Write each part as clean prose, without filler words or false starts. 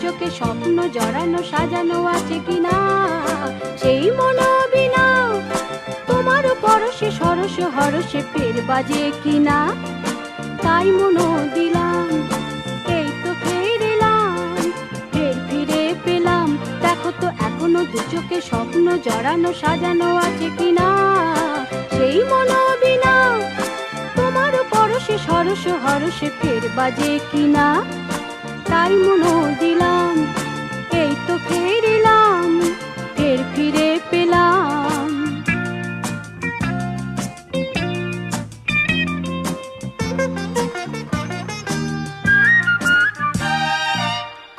চোখে স্বপ্ন জড়ানো সাজানো আছে কিনা, সেই মনোবিনা তোমার পরশে সরস হরসে ফের বাজে কিনা। তাই মনো দিলাম, এই তো ফের এলাম, ফের ফিরে পেলাম। দেখো তো এখনো দু চোখে স্বপ্ন জড়ানো সাজানো আছে কিনা, সেই মনোবিনা তোমার পরশে সরস হরসে ফের বাজে কিনা। তাই মনো দিলাম, এই তো ফের এলাম, ফের ফিরে পেলাম।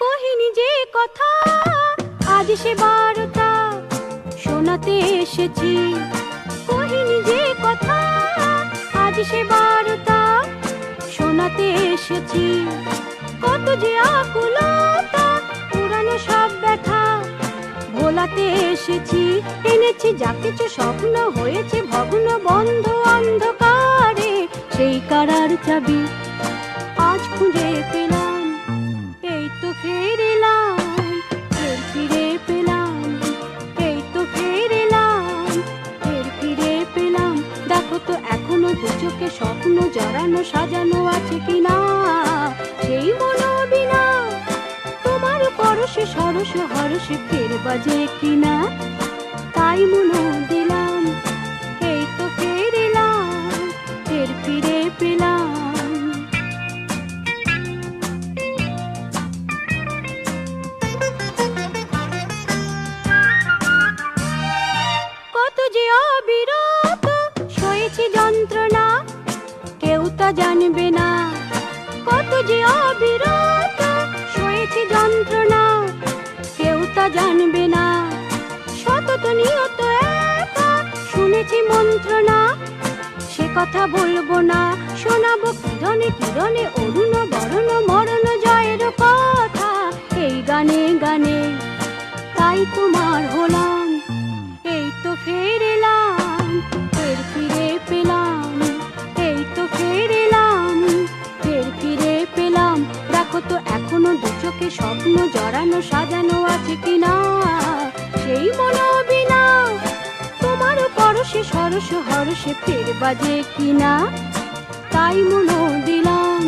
কহিনি যে কথা আজ সে বারতা শোনাতে এসেছি, কহিনি যে কথা আজ সে বারতা শোনাতে এসেছি। কত যে আকুলতা পুরানো সব ব্যথা ভোলাতে এসেছি। এনেছি যা কিছু স্বপ্ন হয়েছে ভগ্ন বন্ধ অন্ধকারে, সেই কারার চাবি আজ খুঁজে পেলাম। এই তো ফের এলাম, ফের ফিরে পেলাম। এই তো ফের এলাম, ফের ফিরে পেলাম। দেখো তো এখনো দু চোখে স্বপ্ন জড়ানো সাজানো আছে কিনা, সেই মনোবিনা তোমার পরশে সরস হরসে ফের বাজে কিনা। তাই মনো দিলাম, এই তো ফের এলাম, ফের ফিরে পেলাম। কত যে অবিরত সয়েছি যন্ত্রণা কেউ তা জানবে না। কত যে অবিরত সয়েছি যন্ত্রণা কেউ তা জানবে না। সতত নিয়ত একা শুনেছি মন্ত্রণা, সে কথা বলবো না। শোনাবো কিরণে কিরণে অরুণ বরণ মরণ জয়ের কথা এই গানে গানে। তাই তোমার হলাম, এই তো ফের এলাম, ফের ফিরে পেলাম। এই তো ফের এলাম, ফের ফিরে পেলাম। দেখো তো এখনো দু চোখে স্বপ্ন জড়ানো সাজানো আছে কিনা, সেই মনোবিনা তোমার পরশে সরস হরসে ফের বাজে কিনা। তাই মনো দিলাম,